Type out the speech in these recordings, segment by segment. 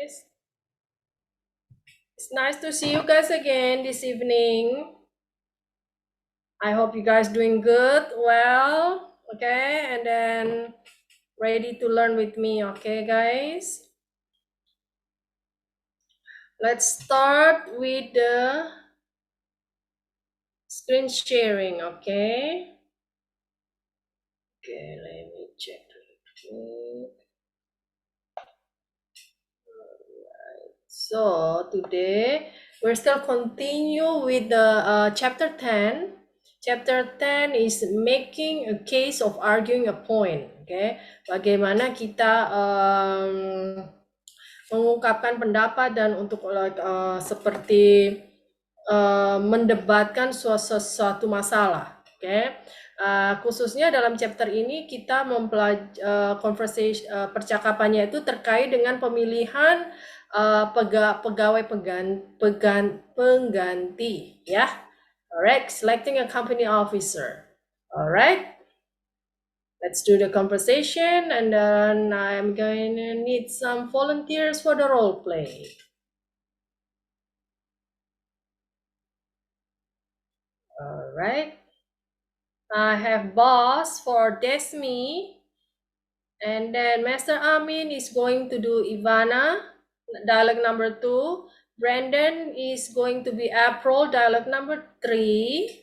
guys. It's nice to see you guys again this evening. I hope you guys doing good, well, okay, and then ready to learn with me, okay, guys? Let's start with the screen sharing, okay? Okay, let me check. So today we're still continue with the chapter 10. Chapter 10 is making a case of arguing a point. Okay, bagaimana kita mengungkapkan pendapat dan untuk seperti mendebatkan suatu masalah. Okay. Khususnya dalam chapter ini kita mempelajari percakapannya itu terkait dengan pemilihan pegawai pengganti, ya. Alright, selecting a company officer. Alright, let's do the conversation, and then I'm going to need some volunteers for the role play. Alright, I have boss for Desmi, and then Master Amin is going to do Ivana, dialogue number 2. Brandon is going to be April, dialogue number 3.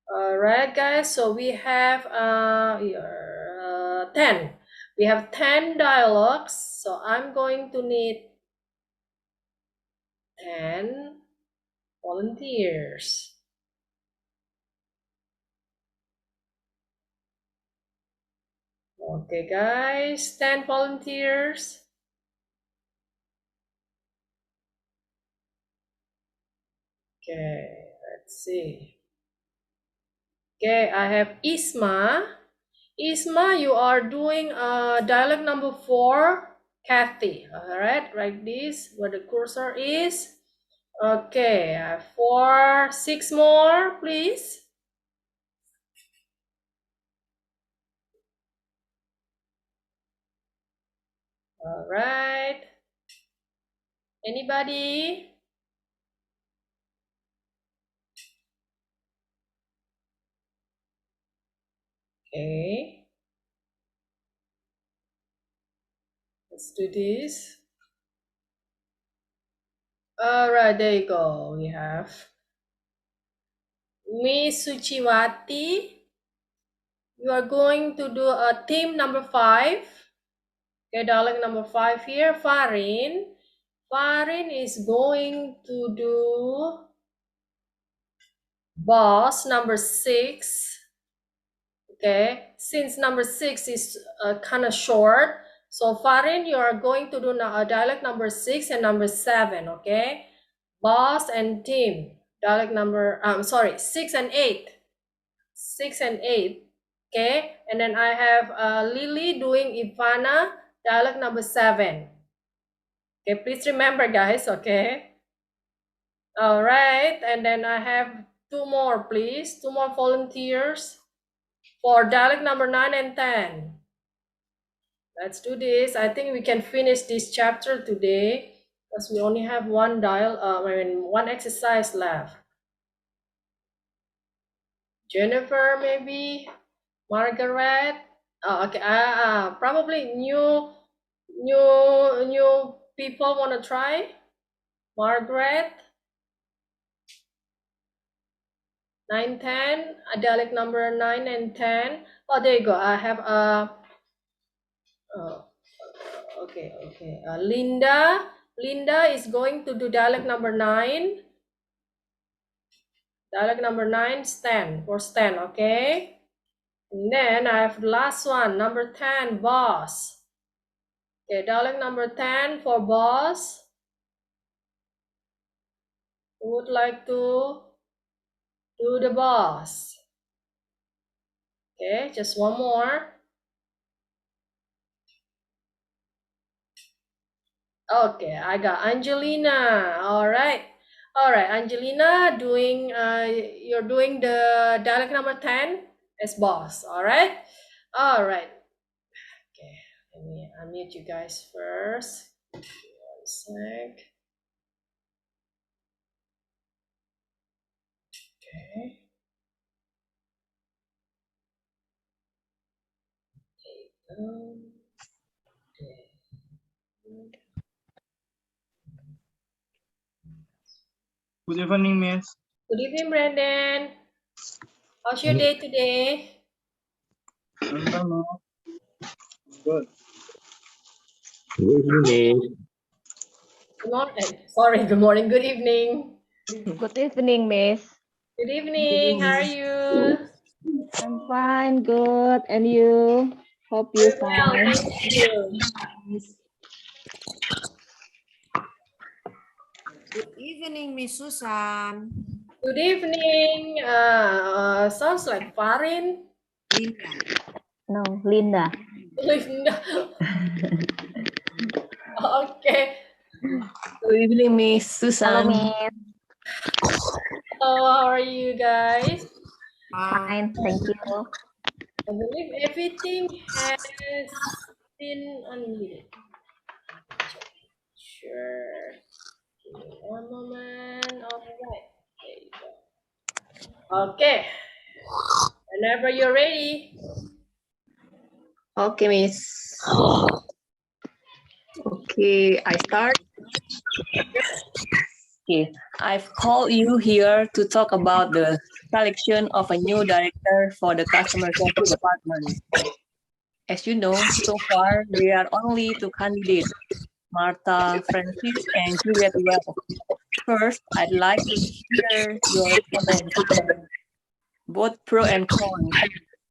Alright, guys, so we have 10. We have 10 dialogues, so I'm going to need 10 volunteers. Okay, guys, 10 volunteers. Okay, let's see. Okay, I have Isma. Isma, you are doing dialogue number 4, Kathy. All right, like this, where the cursor is. Okay, 4, 6 more, please. All right. Anybody? Okay. Let's do this. All right, there you go. We have Miss Suchiwati. You are going to do a team number 5. Okay, dialogue number 5 here. Farin. Farin is going to do boss number 6. Okay, since number 6 is kind of short, so Farin, you are going to do dialogue number 6 and number 7. Okay, boss and team, dialogue number 6 and 8. 6 and 8. Okay, and then I have Lily doing Ivana, dialogue number 7. Okay, please remember, guys. Okay, all right, and then I have 2 more, please. 2 more volunteers for dialogue number 9 and 10. Let's do this. I think we can finish this chapter today because we only have one exercise left. Jennifer, maybe Margaret. Oh, okay. Probably new people want to try. Margaret. 9, 10. Dialect number 9 and 10. Oh, there you go. I have okay. Linda is going to do dialect number 9. Dialect number 9, Stan, for Stan, okay? And then I have the last one, number 10, boss. Okay, dialect number 10 for boss. Who would like to do the boss? Okay, just one more. Okay, I got Angelina. All right, Angelina, you're doing the dialect number 10 as boss. All right. Okay, let me unmute you guys first. sec. Okay. Good evening, Miss. Good evening, Brandon. How's your day today? I'm fine, ma'am. Good. Good evening. Good morning. Sorry, good morning. Good evening. Good evening, Miss. Good evening. How are you? I'm fine, good. And you? Hope you Very well. fine. Thank you. Good evening, Miss Susan. Good evening. Sounds like Farin. Linda. No, Linda. Linda. Okay. Good evening, Miss Hello, Susan. Miss. How are you guys? Fine, thank you. I believe everything has been unmuted. Sure. Give me one moment. All right. There you go. Okay. Whenever you're ready. Okay, Miss. Okay, I start. Okay, I've called you here to talk about the selection of a new director for the customer service department. As you know, so far there are only two candidates, Martha Francis and Juliet Well. First, I'd like to hear your comments, both pro and con,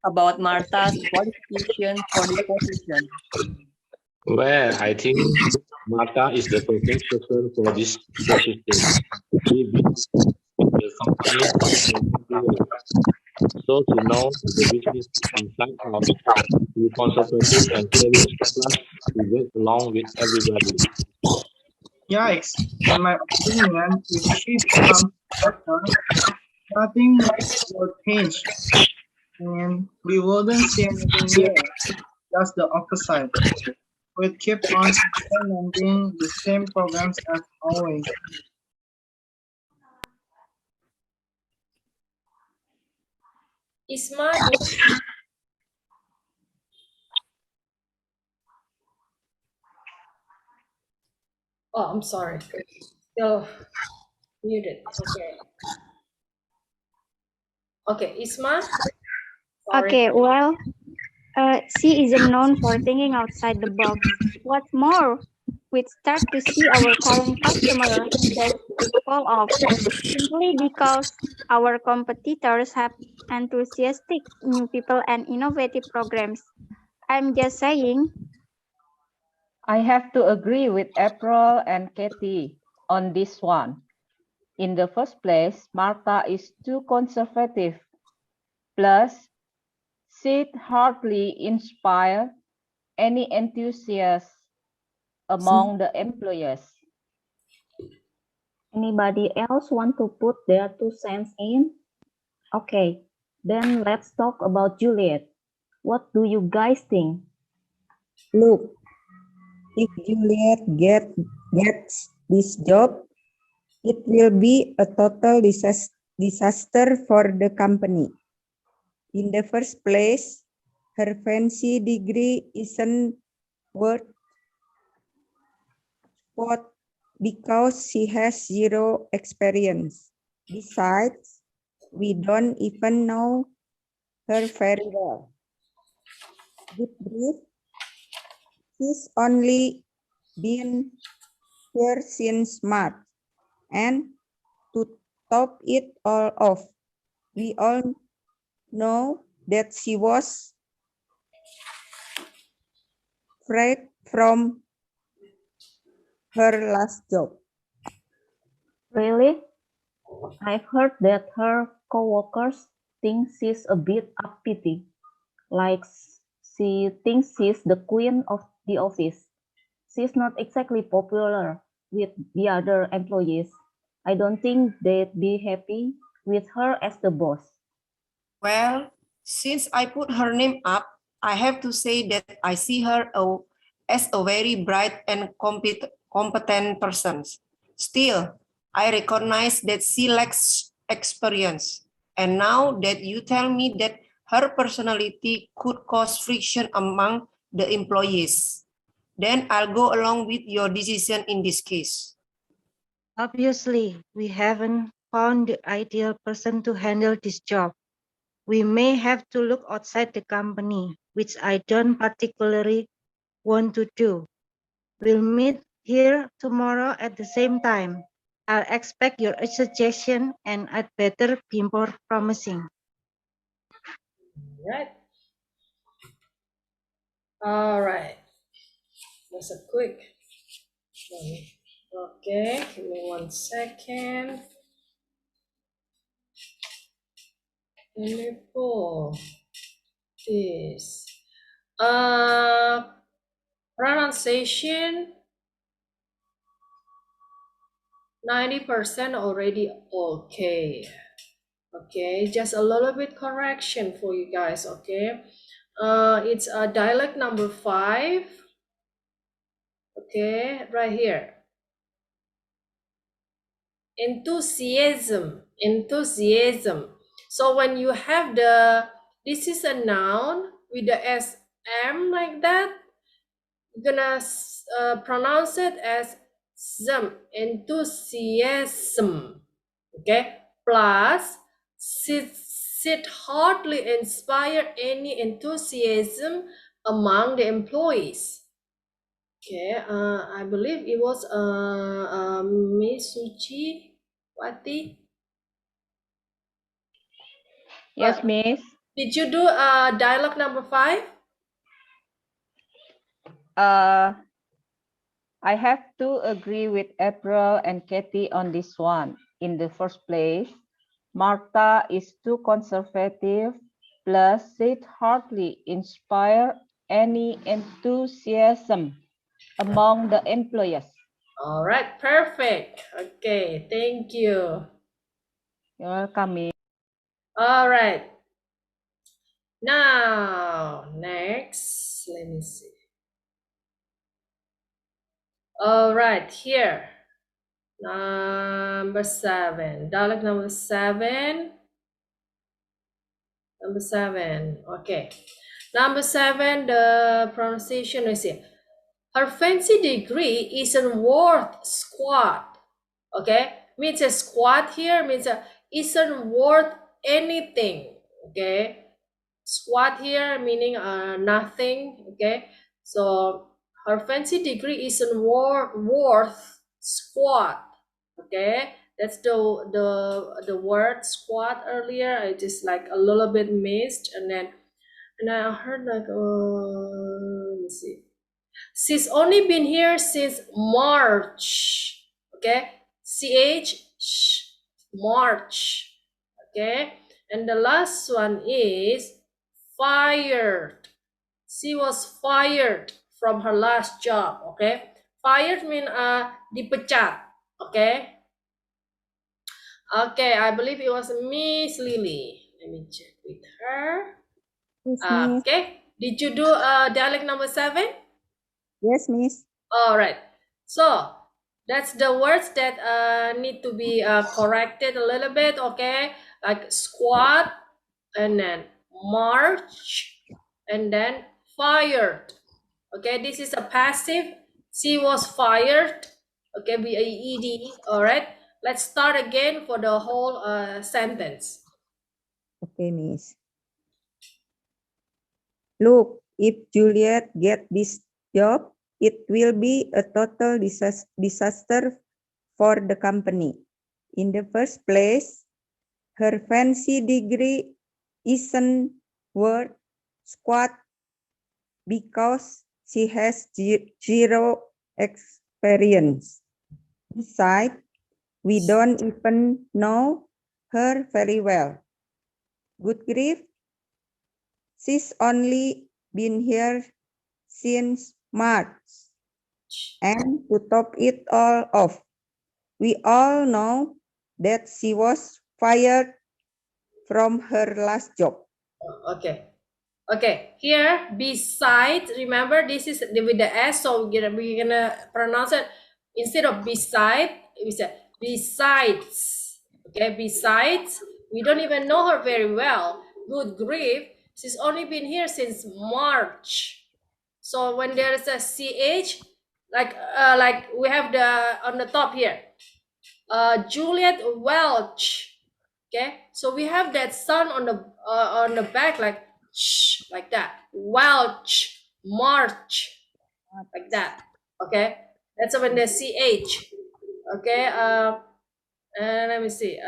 about Martha's qualification for this position. Well, I think Martha is the perfect person for this position. She belongs in the company for 20 years, so she knows the business inside out. She consultative and caring, plus she gets along with everybody. Yikes. In my opinion, if she becomes director, nothing much will change, and we wouldn't see anything new. Just the opposite. We'd keep on implementing the same programs as always. Isma, oh, I'm sorry. Still muted. Okay. Okay, Isma. Sorry. Okay, well, she isn't known for thinking outside the box. What's more, we start to see our current customer base fall off simply because our competitors have enthusiastic new people and innovative programs. I'm just saying. I have to agree with April and Katie on this one. In the first place, Martha is too conservative. Plus, she'd hardly inspire any enthusiasm among the employees. Anybody else want to put their 2 cents in? Okay, then let's talk about Juliet. What do you guys think? Look, if Juliet gets this job, it will be a total disaster for the company. In the first place, her fancy degree isn't worth what because she has zero experience. Besides, we don't even know her very well. Good grief, she's only been here since March. And to top it all off, we all know that she was fired from her last job. Really? I've heard that her coworkers think she's a bit uppity, like she thinks she's the queen of the office. She's not exactly popular with the other employees. I don't think they'd be happy with her as the boss. Well, since I put her name up, I have to say that I see her as a very bright and competent persons. Still, I recognize that she lacks experience. And now that you tell me that her personality could cause friction among the employees, then I'll go along with your decision in this case. Obviously, we haven't found the ideal person to handle this job. We may have to look outside the company, which I don't particularly want to do. We'll meet here tomorrow at the same time. I'll expect your suggestion and I'd better be more promising. Right. All right. That's a quick one. Okay, give me 1 second. Let me pull this. Pronunciation 90% already okay. Okay, just a little bit correction for you guys. Okay, it's a dialect number 5. Okay, right here. Enthusiasm. So when you have this is a noun with the sm like that, you're gonna pronounce it as enthusiasm. Okay, plus sit hardly inspire any enthusiasm among the employees. Okay, I believe it was Miss Suchi Wati. Yes, Miss. Did you do dialogue number 5? I have to agree with April and Katie on this one. In the first place, Martha is too conservative, plus it hardly inspire any enthusiasm among the employees. All right, perfect. Okay, thank you. You're welcome, Miss. All right. Now, next, let me see. All right, here. Number 7. Dialogue number 7. Number 7. Okay. Number 7, the pronunciation is here. Her fancy degree isn't worth squat. Okay, means a squat here means isn't worth anything. Okay, squat here meaning nothing. Okay, so her fancy degree isn't worth squat. Okay, that's the word squat earlier. I just like a little bit missed, and I heard like let me see. She's only been here since March. Okay, March. Okay, and the last one is fired. She was fired from her last job. Okay, fired mean dipecat. Okay. Okay, I believe it was Miss Lily. Let me check with her. Yes, Miss. Okay, did you do dialect number 7? Yes, Miss. All right, so that's the words that need to be corrected a little bit. Okay, like squat, and then march, and then fired. Okay, this is a passive. She was fired. Okay, B-A-E-D. All right, let's start again for the whole sentence. Okay, Miss. Look, if Juliet get this job, it will be a total disaster for the company. In the first place, her fancy degree isn't worth squat because she has zero experience. Besides, we don't even know her very well. Good grief, she's only been here since March. And to top it all off, we all know that she was fired from her last job. Okay. Okay, here besides, remember this is with the S, so we're gonna pronounce it Instead of beside, we say besides. Okay, besides, we don't even know her very well. Good grief, she's only been here since March. So when there is a ch, like we have the on the top here, Juliet Welch. Okay, so we have that sound on the back, like sh, like that. Welch, March, like that. Okay, that's when the ch. Okay, let me see.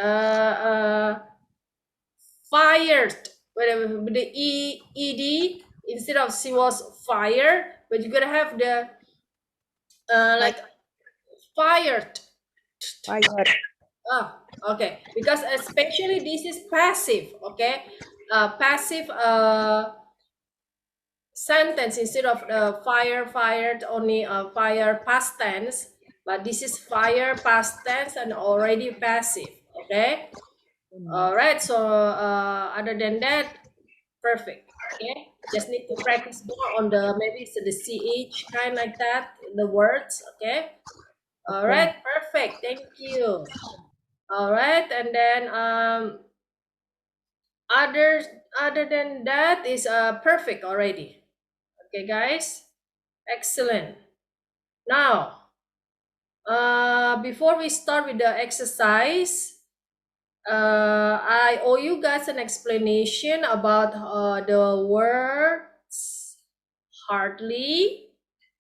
Fired. With the ed instead of she was fired, but you're gonna have the like fired. Fired. Oh, okay. Because especially this is passive, okay? Passive sentence instead of fired only fire past tense, but this is fire past tense and already passive, okay? All right. So other than that, perfect. Okay. Just need to practice more on the maybe it's the ch kind like that the words. Okay. All Okay. right. Perfect. Thank you. All right, and then other other than that is perfect already. Okay, guys, excellent. Now, before we start with the exercise, I owe you guys an explanation about the words hardly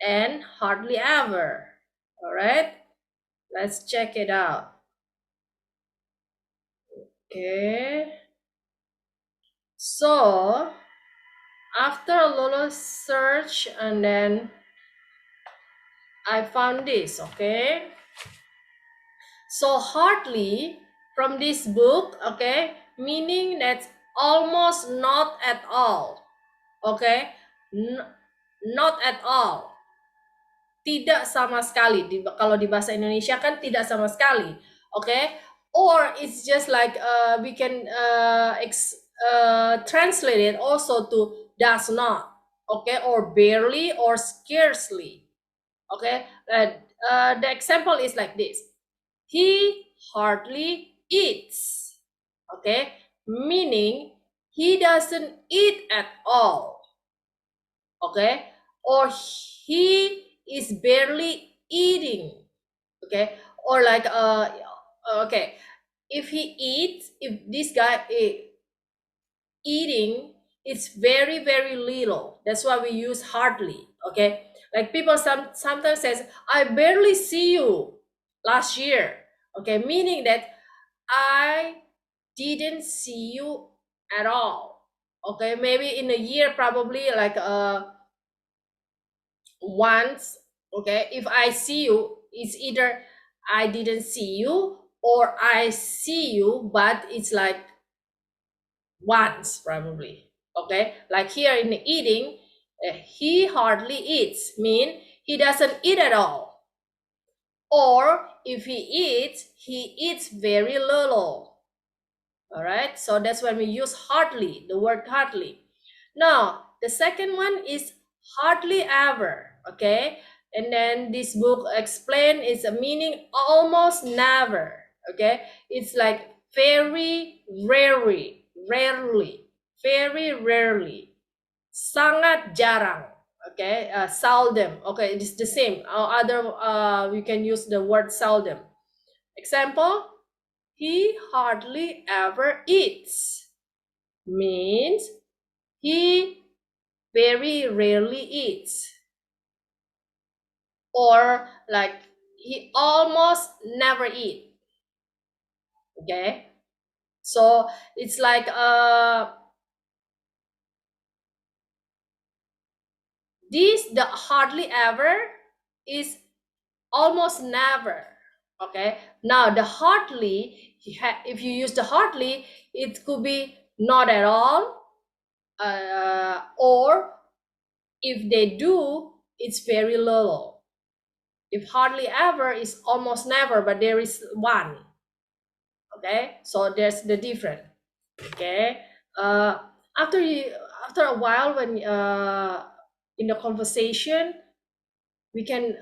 and hardly ever. All right, let's check it out. Okay. So after a little search, and then I found this, okay? So hardly from this book, okay, meaning that's almost not at all, okay? Not at all. Tidak sama sekali. Kalau di bahasa Indonesia kan tidak sama sekali, okay? Or it's just like we can translate it also to does not, okay, or barely or scarcely, okay. The example is like this: he hardly eats, okay, meaning he doesn't eat at all, okay, or he is barely eating, okay, or like okay, if he eats, if this guy eating, it's very very little, that's why we use hardly, okay. Like people sometimes says, I barely see you last year, okay, meaning that I didn't see you at all, okay. Maybe in a year, probably like once, okay. If I see you, it's either I didn't see you or I see you, but it's like once probably, okay. Like here in the eating, he hardly eats, mean he doesn't eat at all, or if he eats very little. All right, so that's when we use hardly, the word hardly. Now the second one is hardly ever, okay. And then this book explain is a meaning almost never, okay. It's like very rarely, very rarely, sangat jarang, okay. Seldom, okay, it's the same. We can use the word seldom. Example, he hardly ever eats, means he very rarely eats, or like he almost never eat, okay. So it's like the hardly ever is almost never, okay. Now the hardly, if you use the hardly, it could be not at all, or if they do, it's very little. If hardly ever is almost never, but there is one, okay. So there's the difference, okay. After a while, when in the conversation, we can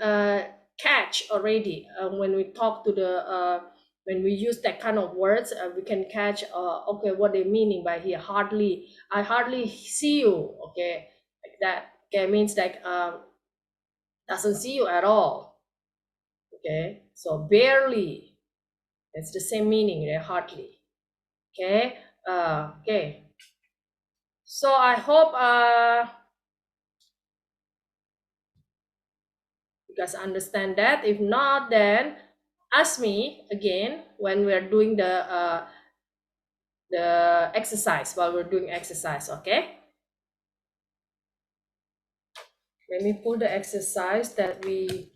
catch already when we talk to the when we use that kind of words. We can catch okay, what they meaning by here. Hardly, I hardly see you. Okay, like that. Okay, means like doesn't see you at all. Okay, so barely, it's the same meaning, right? Hardly. Okay, okay. So I hope you guys understand that. If not, then ask me again when we're doing the exercise, while we're doing exercise. Okay, let me pull the exercise that we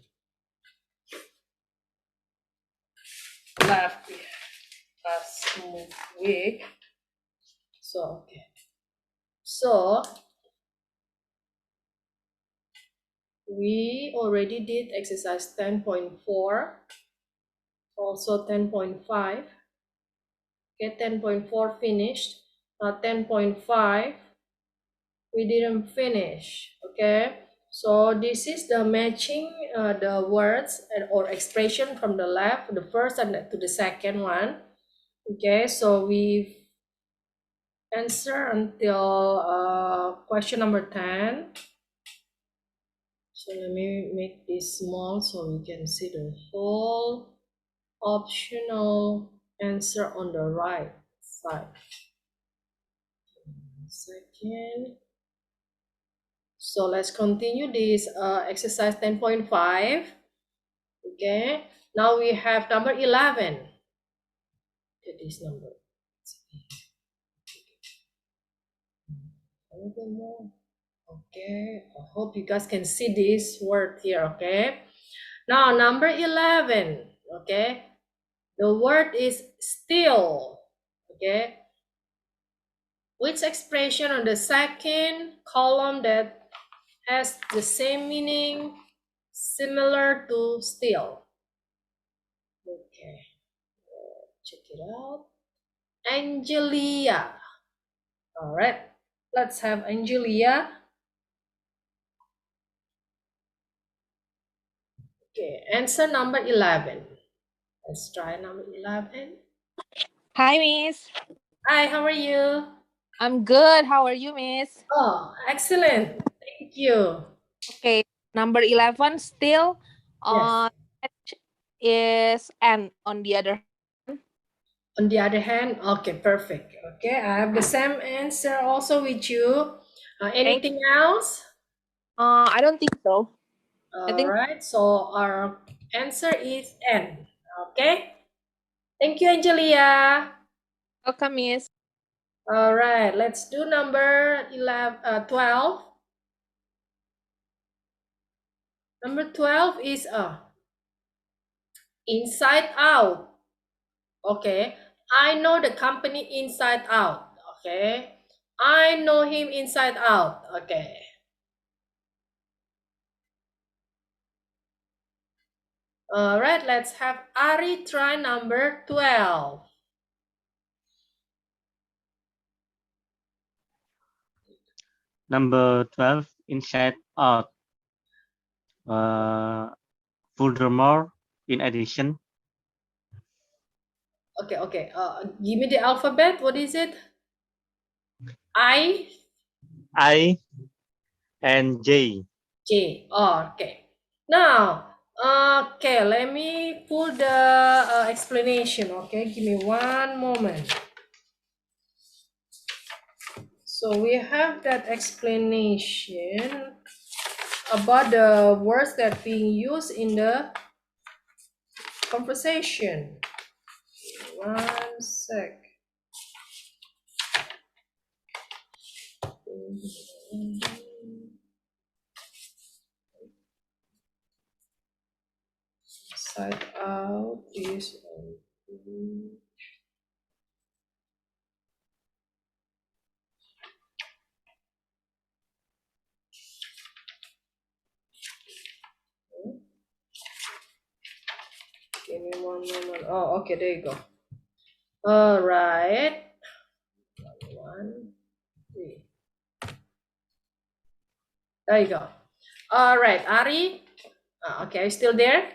left last week. So okay, so we already did exercise 10.4, also 10.5. Okay, 10.4 finished. Now 10.5 we didn't finish. Okay, so this is the matching the words or expression from the left, the first and to the second one. Okay, so we answer until question number 10. So let me make this small so we can see the whole optional answer on the right side. 1 second. So let's continue this exercise 10.5. Okay, now we have number 11. Okay, this number. A little more. Okay, I hope you guys can see this word here. Okay, now number 11. Okay, the word is still. Okay, which expression on the second column that has the same meaning similar to still? Okay, check it out. Angelia. All right, let's have Angelia. Okay, answer number 11. Let's try number 11. Hi, Miss. Hi, how are you? I'm good. How are you, Miss? Oh, excellent. Thank you. Okay, number 11 still Yes. is and on the other hand. On the other hand, okay, perfect. Okay, I have the same answer also with you. Anything else? I don't think so. All right, so our answer is N. Okay, thank you, Angelia. Welcome, Miss. All right, let's do number 12. Number 12 is inside out. Okay, I know the company inside out. Okay, I know him inside out. Okay. All right, let's have Ari try number 12. Number 12, inside out. Furthermore, in addition. Okay, okay. Give me the alphabet. What is it? I and J. J. Oh, okay. Now, okay, let me pull the explanation. Okay, give me one moment. So we have that explanation about the words that being used in the conversation. One sec. Side out is give me one moment. Oh, okay, there you go. All right. 1, 3. There you go. All right, Ari. Okay, still there?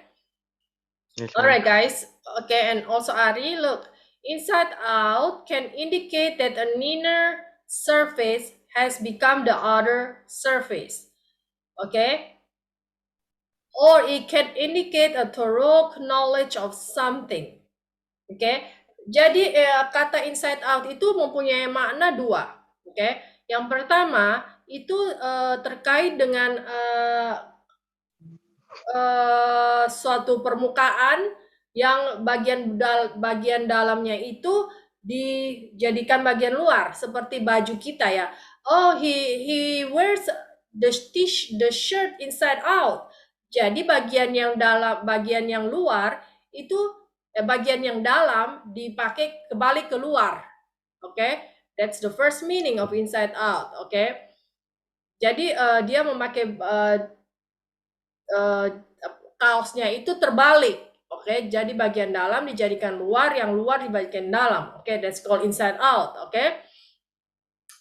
Yes, All ma'am. right, guys. Okay, and also Ari, look, inside out can indicate that an inner surface has become the outer surface. Okay, or it can indicate a thorough knowledge of something. Okay, jadi kata inside out itu mempunyai makna dua. Okay, yang pertama itu terkait dengan suatu permukaan yang bagian dalamnya itu dijadikan bagian luar seperti baju kita ya. Oh, he wears the shirt inside out. Jadi bagian yang dalam, bagian yang luar itu bagian yang dalam dipakai kembali keluar. Oke, okay? That's the first meaning of inside out. Oke, okay? Jadi dia memakai kaosnya itu terbalik. Oke, jadi bagian dalam dijadikan luar, yang luar dibagikan dalam. Oke, that's called inside out. Oke.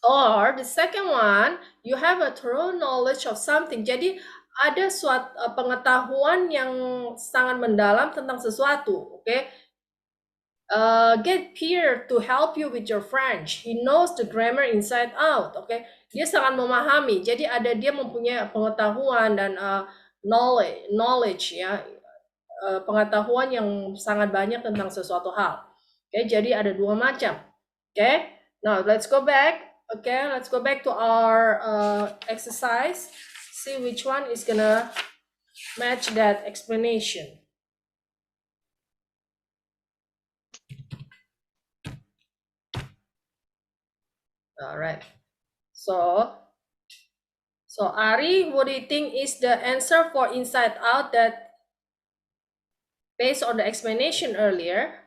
Or the second one, you have a thorough knowledge of something. Jadi ada suatu pengetahuan yang sangat mendalam tentang sesuatu. Oke. Get Pierre to help you with your French. He knows the grammar inside out. Oke, dia sangat memahami. Jadi dia mempunyai pengetahuan dan knowledge ya, pengetahuan yang sangat banyak tentang sesuatu hal. Oke, jadi ada dua macam. Oke, now let's go back. Okay, let's go back to our exercise. See which one is gonna match that explanation. All right. So Ari, what do you think is the answer for inside out that based on the explanation earlier?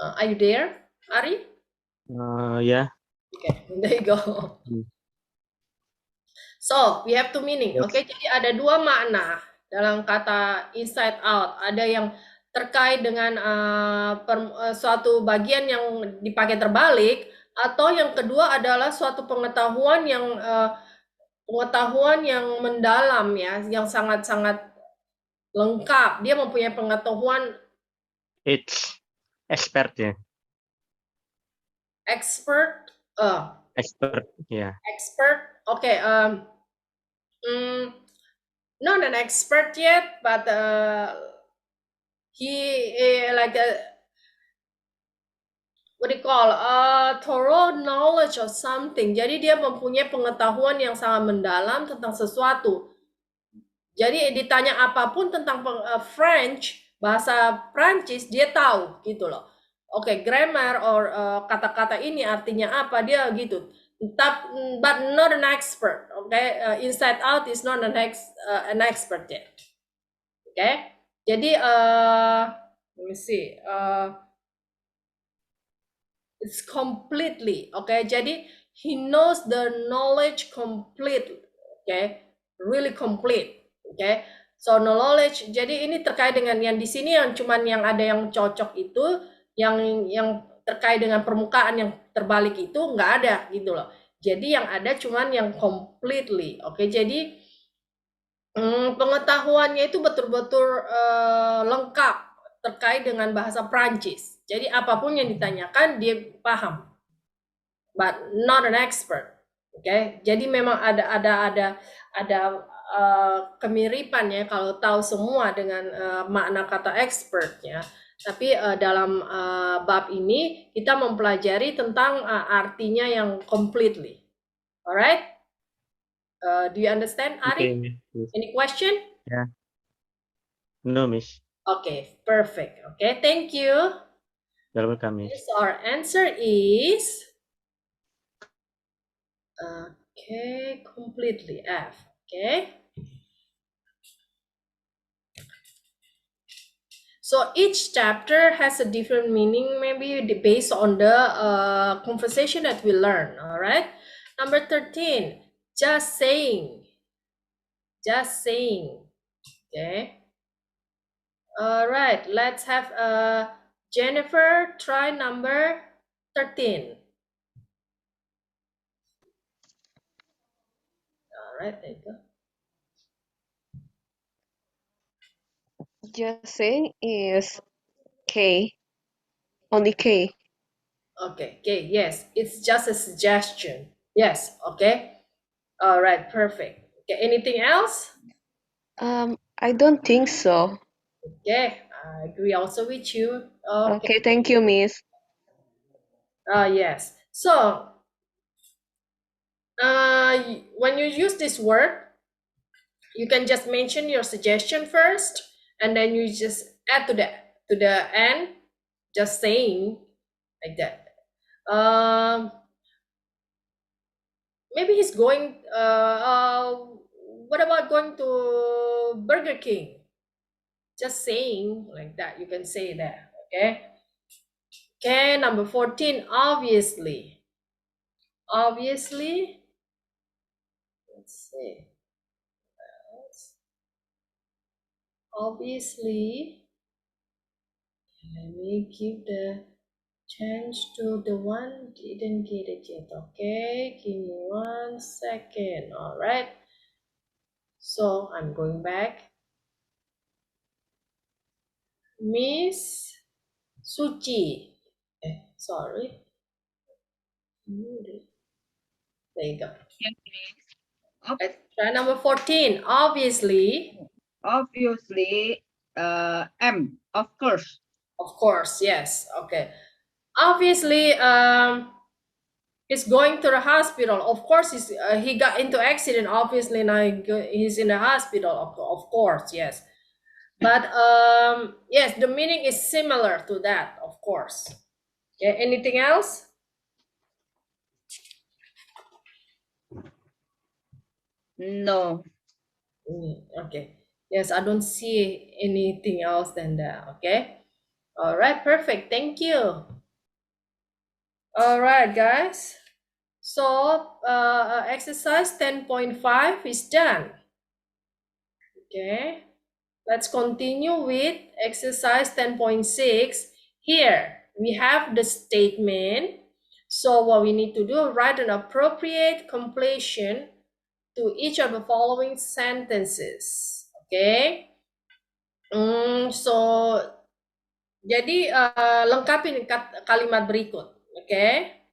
Are you there, Ari? Yeah. Okay, there you go. So, we have two meaning. Yes. Oke, jadi ada dua makna dalam kata inside out. Ada yang terkait dengan suatu bagian yang dipakai terbalik, atau yang kedua adalah suatu pengetahuan yang mendalam ya, yang sangat-sangat lengkap. Dia mempunyai pengetahuan It's expert ya. Expert, yeah. Expert. Okay. Not an expert yet, but he like what do you call thorough knowledge of something. Jadi dia mempunyai pengetahuan yang sangat mendalam tentang sesuatu. Jadi ditanya apapun tentang French, bahasa Prancis, dia tahu gitu loh. Oke, grammar or kata-kata ini artinya apa, dia gitu. But not an expert. Okay, inside out is not an expert yet. Okay, jadi let me see. It's completely. Okay, jadi he knows the knowledge completely. Okay, really complete. Okay, so knowledge. Jadi ini terkait dengan yang di sini yang cuman yang ada yang cocok itu, yang terkait dengan permukaan yang terbalik itu nggak ada gitu loh. Jadi yang ada cuman yang completely. Oke, jadi pengetahuannya itu betul-betul lengkap terkait dengan bahasa Prancis. Jadi apapun yang ditanyakan dia paham. But not an expert. Oke, jadi memang ada kemiripan ya kalau tahu semua dengan makna kata expertnya. Tapi dalam bab ini kita mempelajari tentang artinya yang completely. Alright? Do you understand, Ari? Okay. Any question? Yeah. No, miss. Okay, perfect. Okay, thank you. You're welcome, miss. So our answer is okay, completely F. Okay. So each chapter has a different meaning, maybe based on the conversation that we learn. All right. Number 13, just saying. Just saying. Okay. All right. Let's have Jennifer, try number 13. All right, there you go. Just saying is K. Only K. Okay, yes, it's just a suggestion. Yes, okay. All right, perfect. Okay, anything else? I don't think so. Okay, I agree also with you. Okay, Okay, thank you, Miss. yes. So, when you use this word, you can just mention your suggestion first, and then you just add to the end, just saying like that. Maybe he's going. What about going to Burger King? Just saying like that. You can say that. Okay. Okay. Number 14. Obviously. Obviously. Let's see. Obviously. Let me give the chance to the one didn't get it yet. Okay. Give me 1 second. All right. So I'm going back. Miss Suci. Sorry. There you go. Let's try number 14. Obviously. Obviously, M, of course. Of course, yes. Okay. Obviously, he's going to the hospital. Of course, he got into accident. Obviously, now he's in the hospital. Of course, yes. But yes, the meaning is similar to that. Of course. Okay. Anything else? No. Okay. Yes, I don't see anything else than that. Okay. All right. Perfect. Thank you. All right, guys. So exercise 10.5 is done. Okay. Let's continue with exercise 10.6. Here we have the statement. So what we need to do, write an appropriate completion to each of the following sentences. Okay. So jadi lengkapi kalimat berikut. Okay.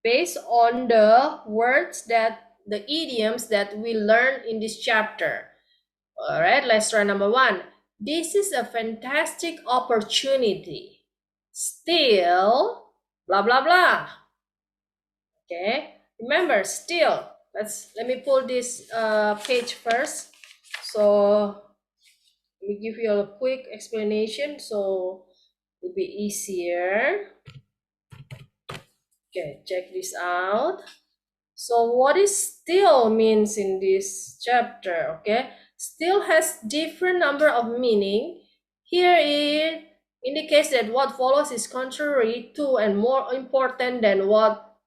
Based on the words the idioms that we learn in this chapter. All right, let's try number 1. This is a fantastic opportunity. Still, blah, blah, blah. Okay, remember, still. Let me pull this page first. So, let me give you a quick explanation so it'll be easier. Okay, check this out. So what is still means in this chapter? Okay, still has different number of meaning. Here it indicates that what follows is contrary to and more important than what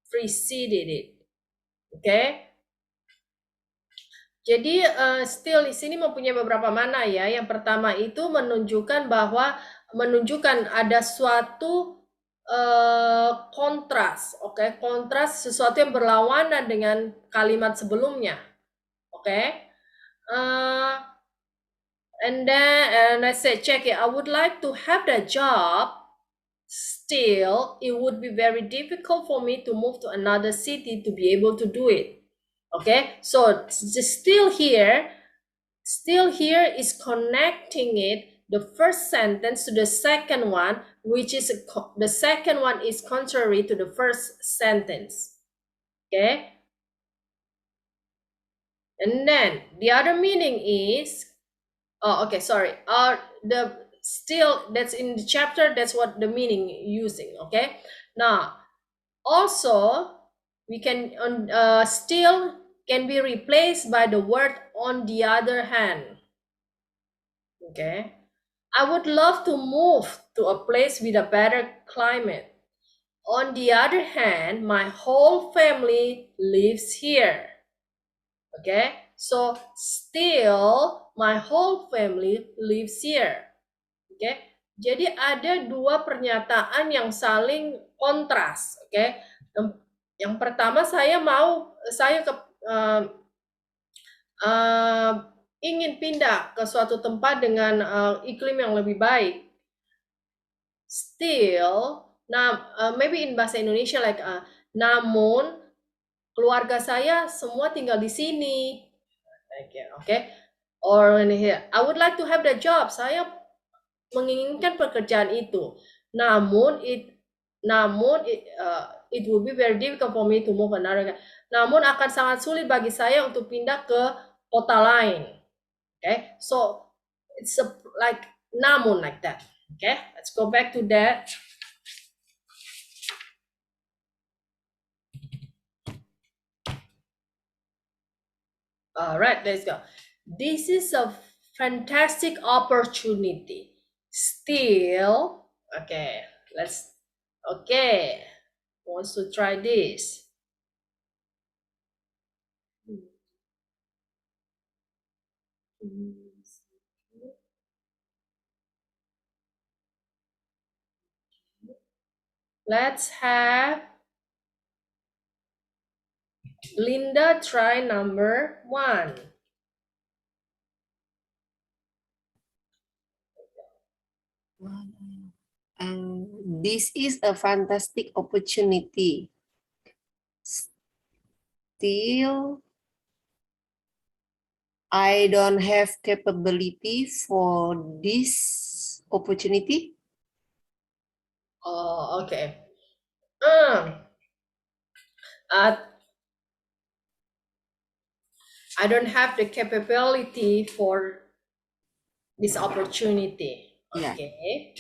preceded it. Okay. Jadi still di sini mempunyai beberapa makna ya. Yang pertama itu menunjukkan ada suatu kontras, oke, kontras sesuatu yang berlawanan dengan kalimat sebelumnya, oke. And then let's say check it. I would like to have that job. Still, it would be very difficult for me to move to another city to be able to do it. Okay, so still here is connecting the first sentence to the second one, which is the second one is contrary to the first sentence. Okay, and then the other meaning is, the still that's in the chapter, that's what the meaning using. Okay, now also we can still can be replaced by the word on the other hand. Okay, I would love to move to a place with a better climate. On the other hand, my whole family lives here. Okay, so still my whole family lives here. Oke. Jadi ada dua pernyataan yang saling kontras, oke. Yang pertama saya ingin pindah ke suatu tempat dengan iklim yang lebih baik. Still, maybe in bahasa Indonesia like namun keluarga saya semua tinggal di sini. Okay. Or in here, I would like to have the job. Saya menginginkan pekerjaan itu. Namun it will be very difficult for me to move another. Namun akan sangat sulit bagi saya untuk pindah ke kota lain. Okay, so it's like namun like that. Okay, let's go back to that. All right, let's go. This is a fantastic opportunity. Still, okay, wants to try this. Let's have Linda try number 1. This is a fantastic opportunity. Still, I don't have capability for this opportunity. Oh, okay. I don't have the capability for this opportunity. Ya. Okay.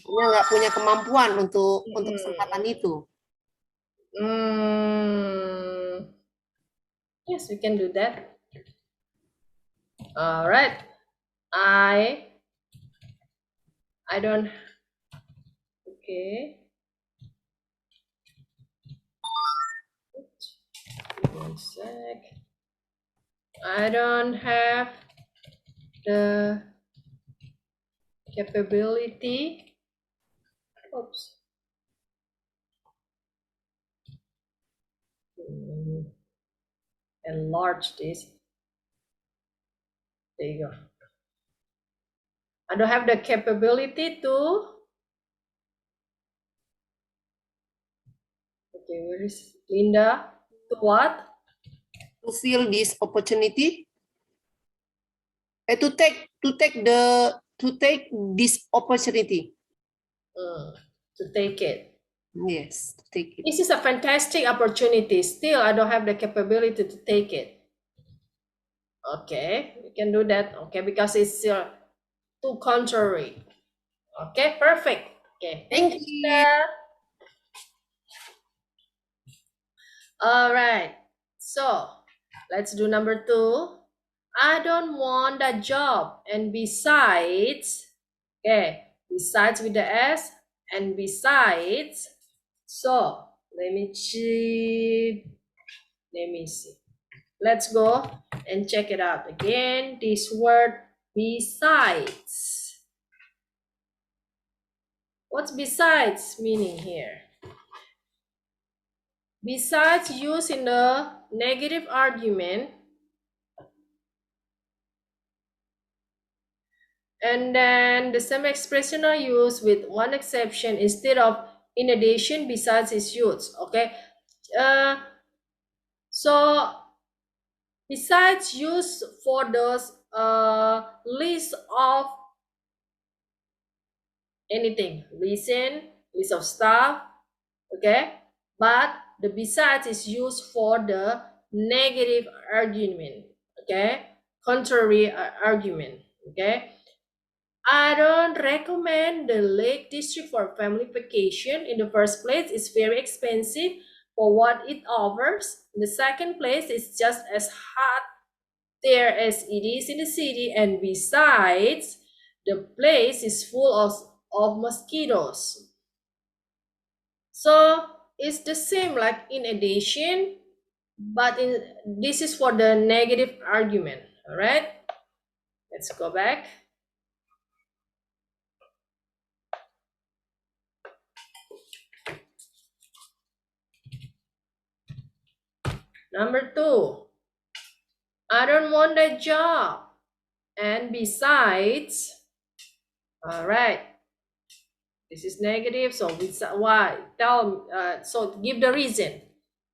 Dia nggak punya kemampuan untuk kesempatan itu. Yes, we can do that. All right. I don't. Okay. One sec. I don't have the capability. Oops. Enlarge this. There you go. I don't have the capability to. Okay, where is Linda? To what? To fill this opportunity. To take this opportunity. To take it. Yes, to take it. This is a fantastic opportunity. Still, I don't have the capability to take it. Okay, we can do that. Okay, because it's too contrary. Okay, perfect. Okay, thank you. Linda. All right, so let's do number 2. I don't want that job. And besides, okay, besides with the S and besides, so let me see. Let's go and check it out again. This word besides. What's besides meaning here? Besides used in the negative argument. And then the same expression are used with one exception. Instead of in addition, besides is used. Okay. So besides used for those list of anything, list of stuff. Okay. But the besides is used for the negative argument. Okay. Contrary argument. Okay. I don't recommend the Lake District for family vacation. In the first place, it's very expensive for what it offers. In the second place, it's just as hot there as it is in the city. And besides, the place is full of mosquitoes. So it's the same like in addition, but this is for the negative argument. All right, let's go back. Number 2, I don't want that job. And besides, all right, this is negative, so why? So give the reason.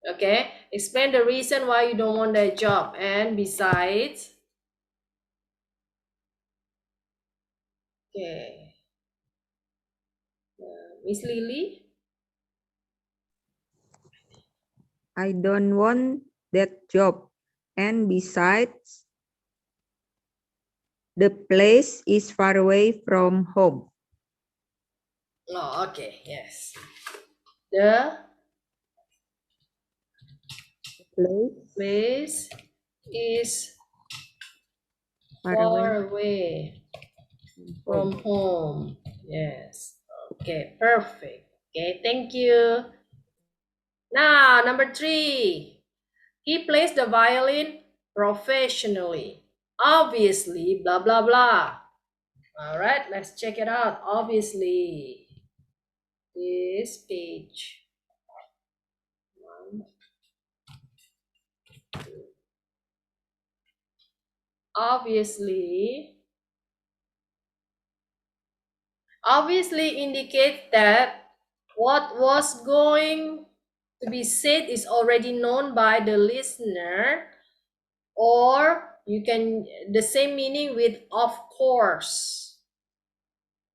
Okay, explain the reason why you don't want that job. And besides, okay, Miss Lily. I don't want that job. And besides, the place is far away from home. Oh, okay, yes. The place is far away from home. Yes. Okay, perfect. Okay, thank you. Now, number 3. He plays the violin professionally. Obviously, blah, blah, blah. All right, let's check it out. Obviously, this page. 1, 2. Obviously indicates that what was going to be said is already known by the listener, or you can the same meaning with of course.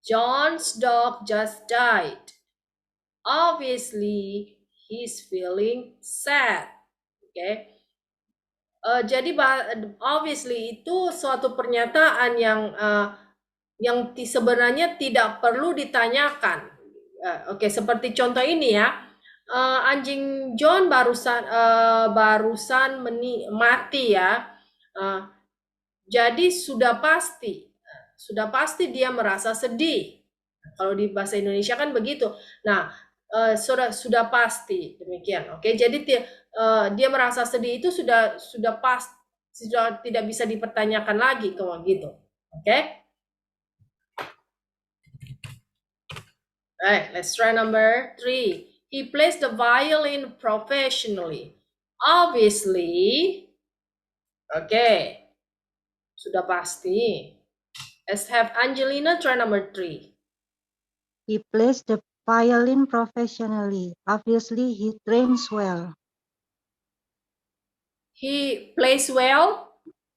John's dog just died. Obviously he's feeling sad. Okay. Jadi obviously itu suatu pernyataan yang sebenarnya tidak perlu ditanyakan. Oke, seperti contoh ini ya. Anjing John barusan mati ya. Jadi sudah pasti dia merasa sedih. Kalau di bahasa Indonesia kan begitu. Nah, sudah pasti demikian. Oke, jadi dia merasa sedih itu sudah tidak bisa dipertanyakan lagi kalau gitu. Oke? Alright, let's try number 3. He plays the violin professionally. Obviously, okay, sudah pasti. Let's have Angelina try number 3. He plays the violin professionally. Obviously, he trains well. He plays well?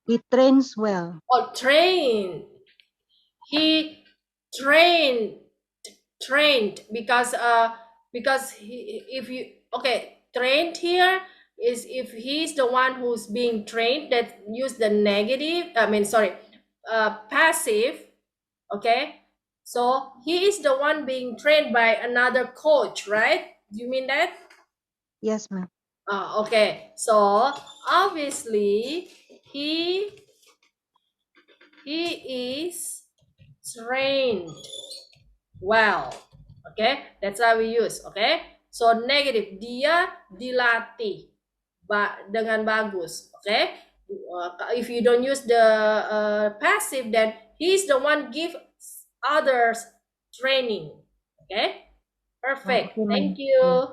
He trains well. Oh, train. He trained because trained here is if he's the one who's being trained, that use the passive. Okay, so he is the one being trained by another coach, right? Do you mean that? Yes, ma'am. Okay, so obviously he is trained well. Okay, that's how we use. Okay, so negative, dia dilatih dengan bagus. Okay, if you don't use the passive, then he's the one give others training. Okay, perfect. Okay, thank you.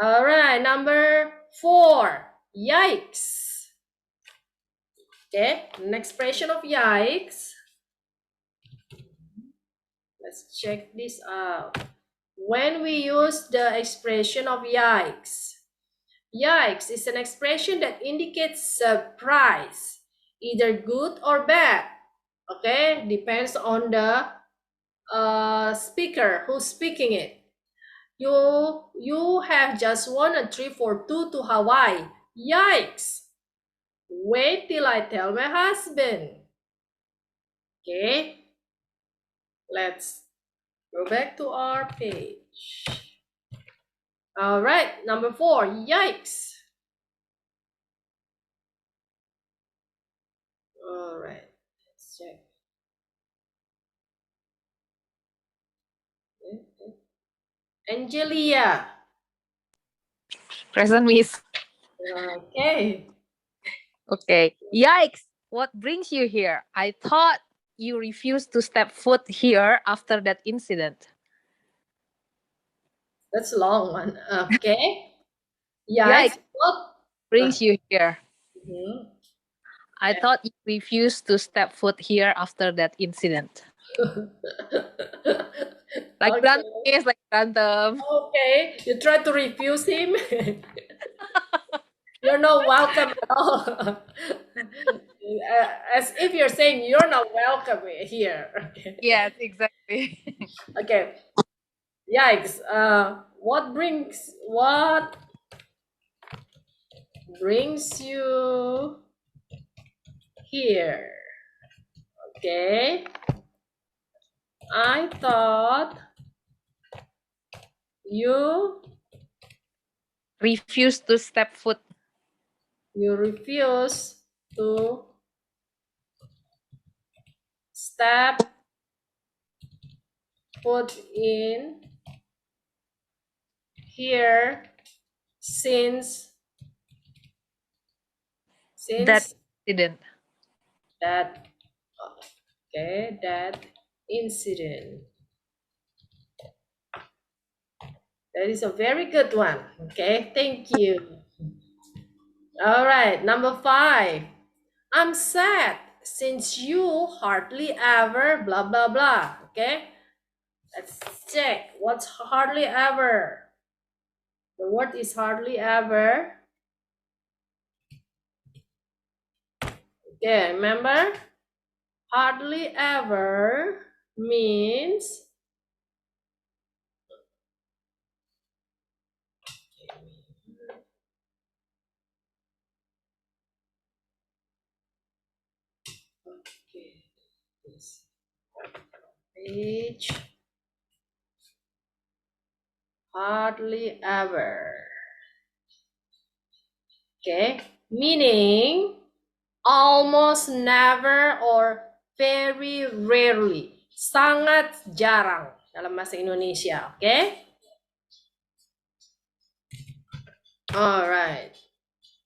All right, number 4. Yikes. Okay, next expression of yikes. Let's check this out. When we use the expression of yikes, yikes is an expression that indicates surprise, either good or bad. Okay, depends on the speaker who's speaking it. You have just won a trip for 2 to Hawaii. Yikes! Wait till I tell my husband. Okay. Let's go back to our page. All right, number 4, yikes. All right, let's check. Angelia. Present, Miss. Okay. Okay. Yikes! What brings you here? I thought you refused to step foot here after that incident. That's a long one. Okay. Yikes. What? brings you here? Mhm. I thought you refused to step foot here after that incident. Like Okay. berantem, guys, like berantem. Okay. You try to refuse him. You're not welcome at all. As if you're saying you're not welcome here. Okay. Yes, exactly. Okay. Yikes. What brings you here? Okay. I thought you Refuse to step foot. refuse to step foot in here since That incident. that okay that incident. That is a very good one. Okay, thank you. All right, number 5. I'm sad since you hardly ever blah blah blah. Okay, let's check what's hardly ever. The word is hardly ever. Okay, remember? Hardly ever means okay, this page. Hardly ever. Okay, meaning almost never or very rarely. Sangat jarang dalam bahasa Indonesia, okay? Alright.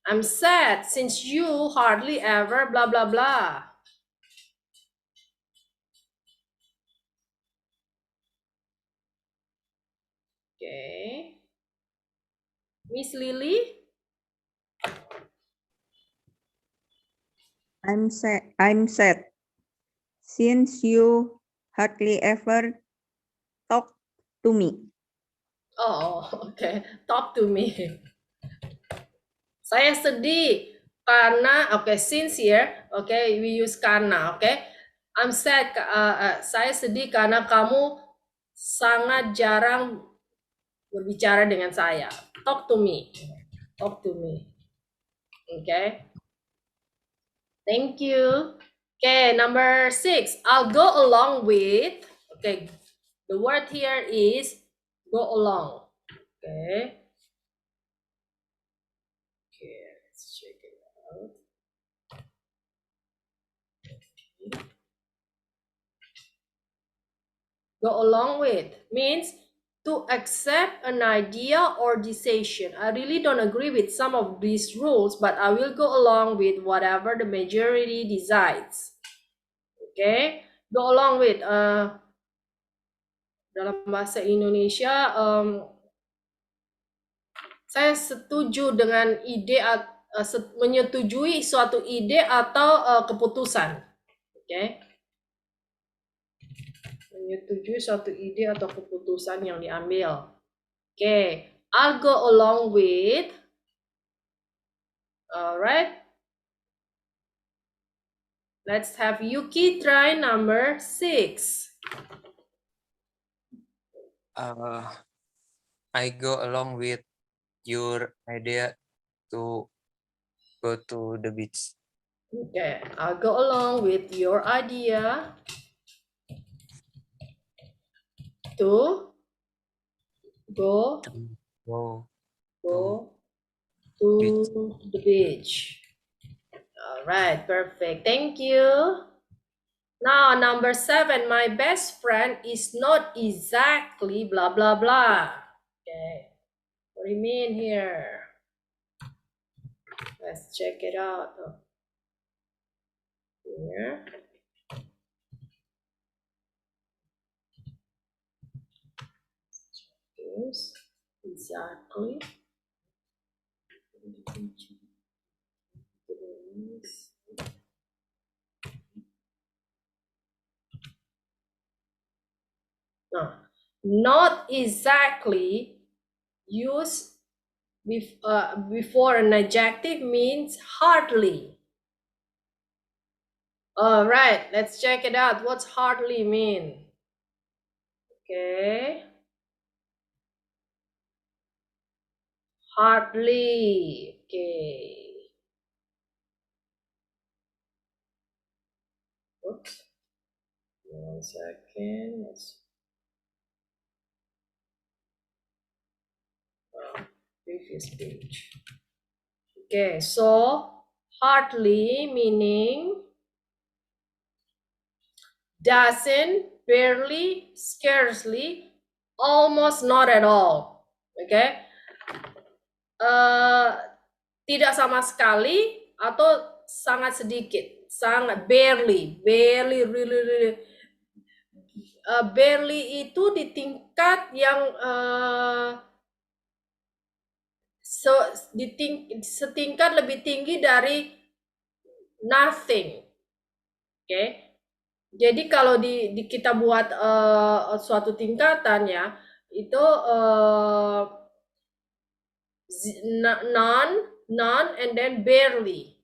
I'm sad since you hardly ever blah blah blah. Okay. Miss Lily? I'm sad since you hardly ever talk to me. Oh, okay. Talk to me. Saya sedih karena since here, we use karena, I'm sad saya sedih karena kamu sangat jarang berbicara dengan saya. Talk to me. Talk to me. Okay? Thank you. Okay, number 6. I'll go along with. Okay, the word here is go along. Okay. Okay, let's check it out. Go along with means to accept an idea or decision. I really don't agree with some of these rules, but I will go along with whatever the majority decides. Okay, go along with dalam bahasa Indonesia saya setuju dengan ide menyetujui suatu ide atau keputusan. Okay, menyetujui suatu ide atau keputusan yang diambil. Okay, I'll go along with. Alright. Let's have Yuki try number 6. I go along with your idea to go to the beach. Okay, I'll go along with your idea to go to the beach. All right, perfect. Thank you. Now, number 7, my best friend is not exactly blah, blah, blah. Okay, what do you mean here? Let's check it out. Here. Yes, exactly. No, not exactly used before an adjective means hardly. All right, let's check it out. What's hardly mean? Okay. Hardly. Okay. Oops. 1 second. Let's previous page. Okay, so hardly meaning doesn't, barely, scarcely, almost not at all. Okay. Tidak sama sekali atau sangat sedikit, sangat barely, really, really. Barely itu di tingkat yang setingkat lebih tinggi dari nothing. Oke. Jadi kalau kita buat suatu tingkatan ya, itu none, and then barely.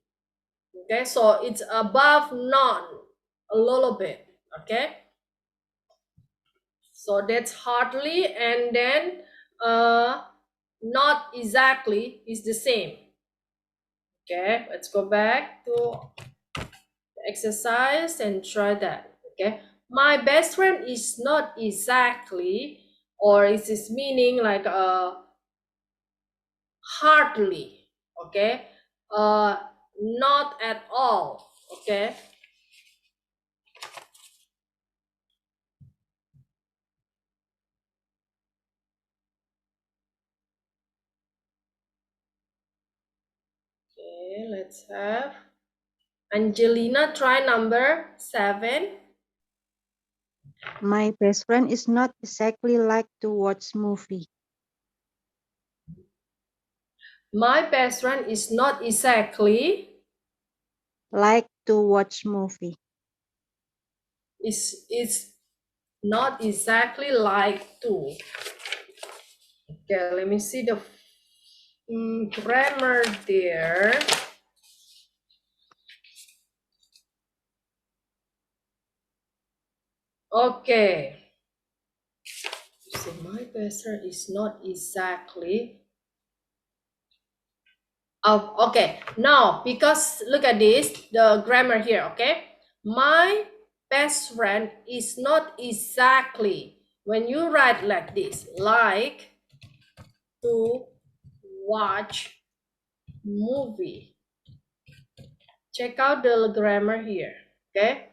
Okay, so it's above none, a little bit. Okay, so that's hardly, and then not exactly is the same. Okay, let's go back to the exercise and try that. Okay, my best friend is not exactly, or is this meaning like hardly. Okay, not at all. Okay. Okay, let's have Angelina try number 7. My best friend is not exactly like to watch movie. My best friend is not exactly Like to watch movie. is not exactly like to. Okay, let me see the grammar there. Okay. So my best friend is not exactly. Oh, okay. Now, because look at this, the grammar here, okay? My best friend is not exactly. When you write like this, like to watch movie. Check out the grammar here, okay?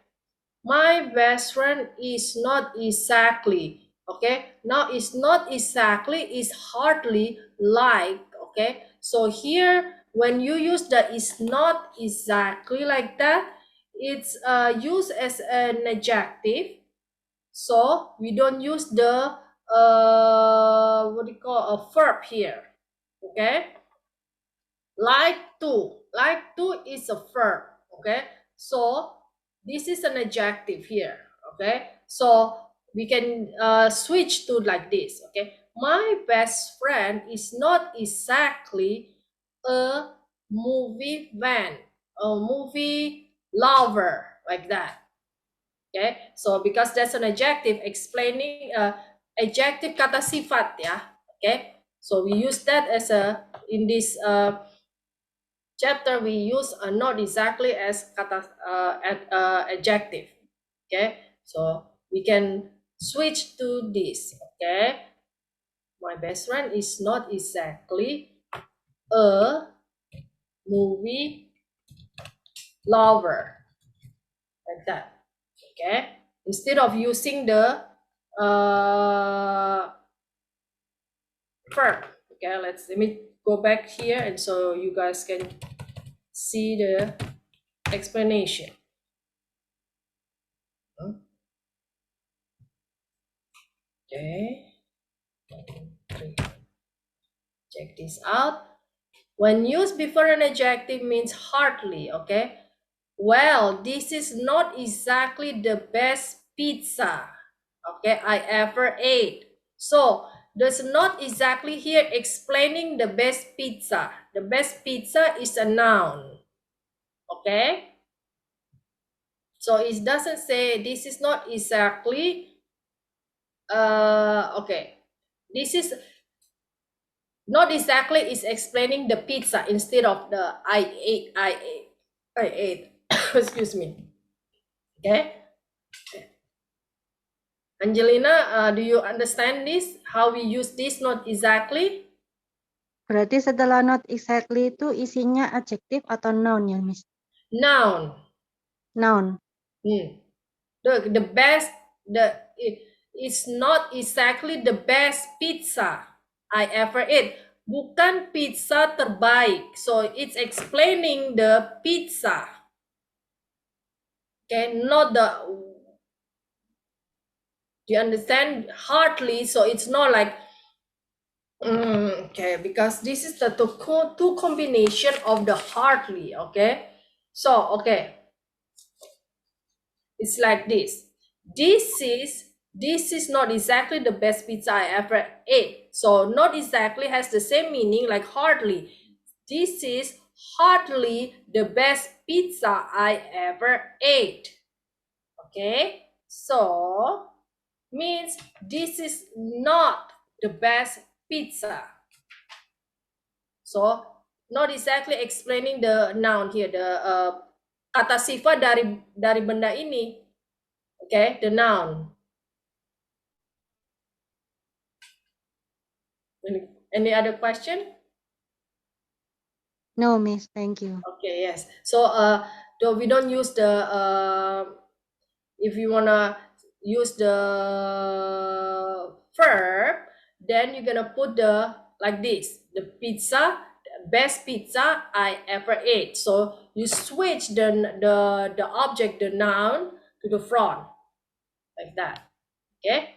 My best friend is not exactly, okay? Now it's not exactly, is hardly like, okay? So here, when you use the is not exactly like that, it's used as an adjective. So we don't use the what do you call a verb here, okay? Like to is a verb, okay? So this is an adjective here, okay? So we can switch to like this, okay? My best friend is not exactly a movie fan, a movie lover, like that. Okay, so because that's an adjective explaining adjective kata sifat ya. Okay, so we use that as a in this chapter we use not exactly as kata adjective. Okay, so we can switch to this. Okay, my best friend is not exactly a movie lover, like that. Okay, instead of using the verb. Okay, let me go back here and so you guys can see the explanation. Okay, check this out. When used before an adjective means hardly, okay? Well, this is not exactly the best pizza, okay, I ever ate. So, there's not exactly here explaining the best pizza. The best pizza is a noun, okay? So, it doesn't say this is not exactly, okay. This is not exactly is explaining the pizza instead of the I ate. Excuse me. Okay. Angelina, do you understand this? How we use this not exactly? Berarti setelah not exactly itu isinya adjektif atau noun ya, Miss? Noun. Noun. The best, it's not exactly the best pizza I ever ate. Bukan pizza terbaik. So it's explaining the pizza. Okay, not the, do you understand? Hardly, so it's not like, okay, because this is the two combination of the hardly, okay? So, okay, it's like this. This is not exactly the best pizza I ever ate. So not exactly has the same meaning like hardly. This is hardly the best pizza I ever ate. Okay, so means this is not the best pizza. So not exactly explaining the noun here, the kata sifat dari benda ini. Okay, the noun. Any other question? No, Miss. Thank you. Okay, yes. So though we don't use the if you wanna use the verb, then you're gonna put the like this, the pizza, best pizza I ever ate. So you switch the object, the noun, to the front like that. Okay.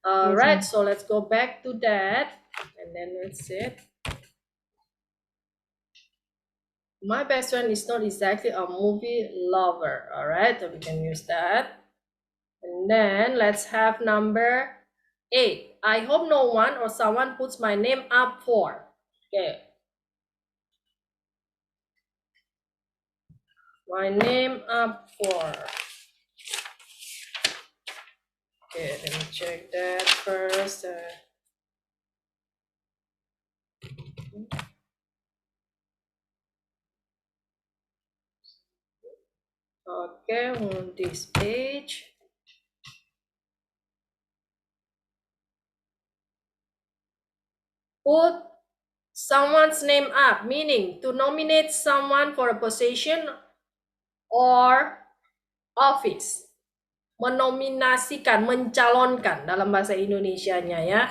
All Yes, right. Miss. So let's go back to that, and then let's see. My best friend is not exactly a movie lover. All right, so we can use that. And then let's have number 8. I hope no one or someone puts my name up for. Okay. My name up for. Okay, let me check that first. Okay, on this page. Put someone's name up, meaning to nominate someone for a position or office. Menominasikan, mencalonkan dalam bahasa Indonesianya ya.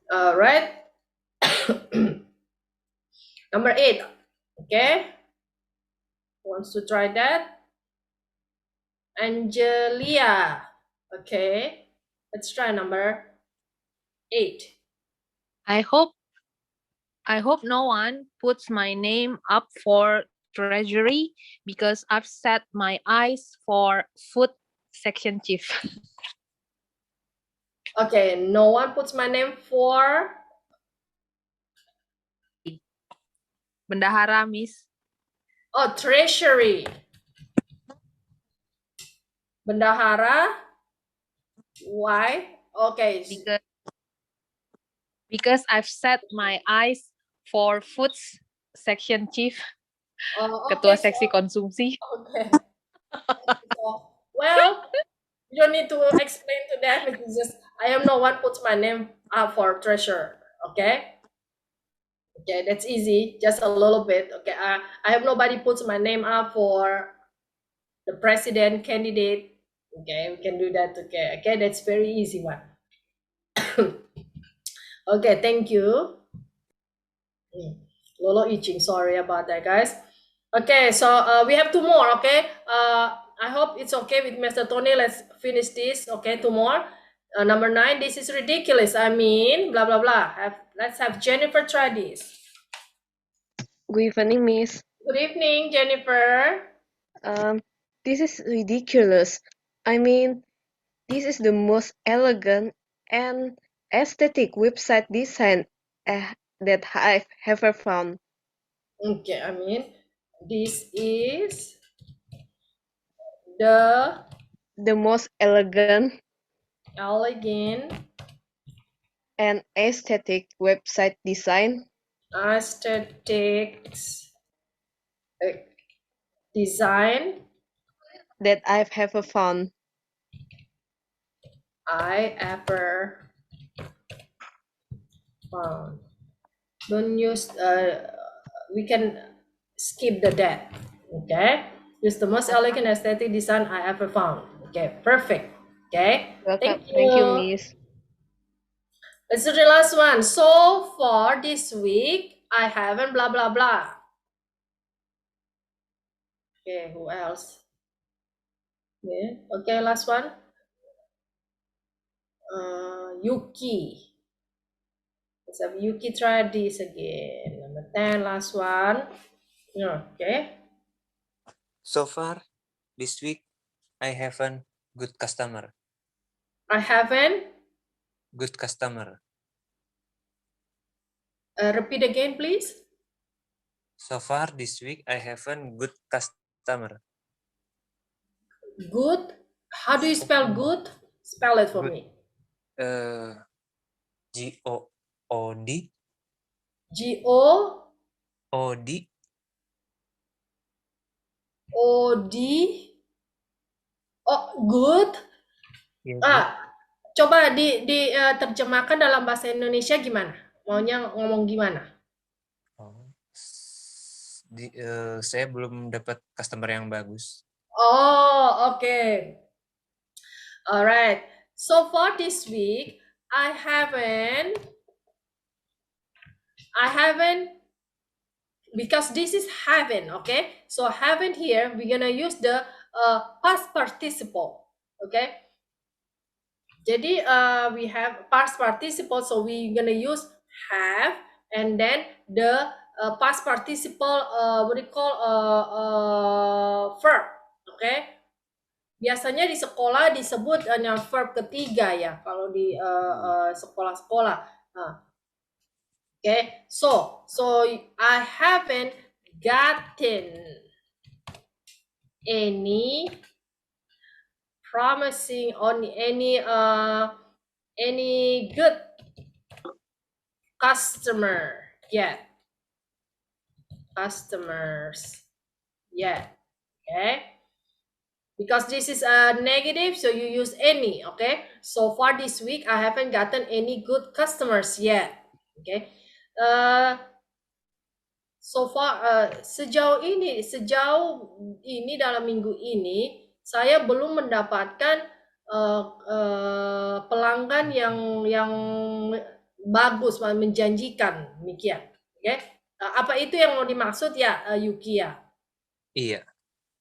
Alright. Number 8. Okay. Wants to try that? Angelia. Okay. Let's try number 8. I hope no one puts my name up for treasury because I've set my eyes for food section chief. Okay, no one puts my name for Bendahara, Miss. oh, treasury. Bendahara. Why? Okay. Because I've set my eyes for food section chief. Ketua Okay, seksi konsumsi. Okay. Well, you don't need to explain to them. It's just I am no one puts my name up for treasurer. Okay. Okay, that's easy. Just a little bit. Okay. I have nobody puts my name up for the president candidate. Okay, we can do that. Okay. Okay, that's very easy one. Okay, thank you. Lolo itching. Sorry about that, guys. Okay, so we have 2 more. Okay. I hope it's okay with Mr. Tony. Let's finish this. Okay, 2 more. Number 9. This is ridiculous. I mean, blah blah blah. Let's have Jennifer try this. Good evening, Miss. Good evening, Jennifer. This is ridiculous. I mean, this is the most elegant and aesthetic website design that I've ever found. Okay, I mean, this is the most elegant elegant and aesthetic website design aesthetics design that I've ever found. I ever found. Don't use we can skip the that. Okay, use the most elegant aesthetic design I ever found. Okay, perfect. Okay, Welcome. thank Thank you, you. Miss. Let's do the last one. So for this week, I haven't blah blah blah. Okay, who else? Yeah. Okay, last one. Yuki. Let's have Yuki try this again. Number 10, last one. Okay. So far, this week, I haven't good customer. I haven't. Good customer. Repeat again, please. So far, this week, I haven't good customer. Good. How do you spell good? Spell it for Good. me. G-O-O-D. G-O-O-D. Oh, good. Yeah, good. Coba terjemahkan dalam bahasa Indonesia gimana? Maunya ngomong gimana? Saya belum dapat customer yang bagus. Oh, okay. All right. So for this week, I haven't, because this is haven't, okay? So haven't here, we're gonna use the past participle, okay? Jadi we have past participle, so we're gonna use have, and then the past participle, what do you call, verb, okay? Biasanya di sekolah disebut verb ketiga ya, kalau di sekolah-sekolah. Okay, so I haven't gotten any promising on any good customer yet. Customers yet. Okay. Because this is a negative, so you use any. Okay. So far this week, I haven't gotten any good customers yet. Okay. So far sejauh ini dalam minggu ini saya belum mendapatkan pelanggan yang bagus, menjanjikan, demikian. Oke. Apa itu yang mau dimaksud ya, Yuki ya? Iya.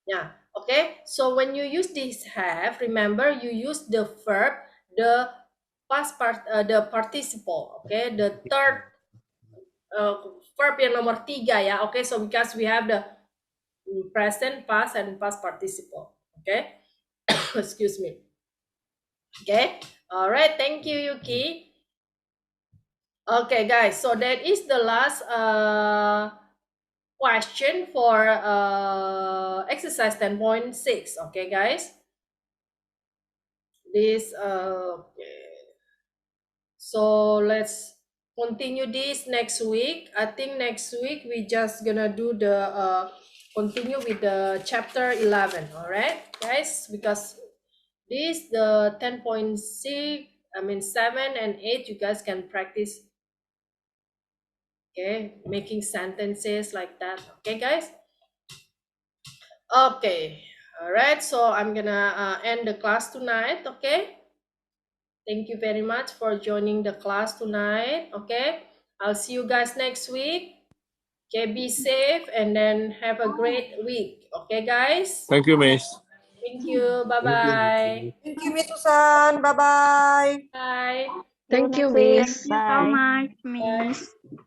Ya, oke. So when you use this have, remember you use the verb, the past part, the participle, okay? The third verb yang nomor 3 ya. Okay, so because we have the present, past, and past participle. Okay. Excuse me. Okay. All right. Thank you, Yuki. Okay, guys. So that is the last question for exercise 10.6. Okay, guys. This okay. So let's continue this next week. I think next week we just gonna do the continue with the chapter 11. All right, guys, because this the 10.6, I mean 7 and 8, you guys can practice. Okay, making sentences like that. Okay, guys. Okay. All right. So I'm gonna end the class tonight. Okay. Thank you very much for joining the class tonight. Okay, I'll see you guys next week. Okay, be safe and then have a great week. Okay, guys. Thank you, Miss. Thank you. Bye-bye. Thank you, Miss Susan. Bye-bye. Bye. Thank you, Thank Miss. you so much, Miss. Bye.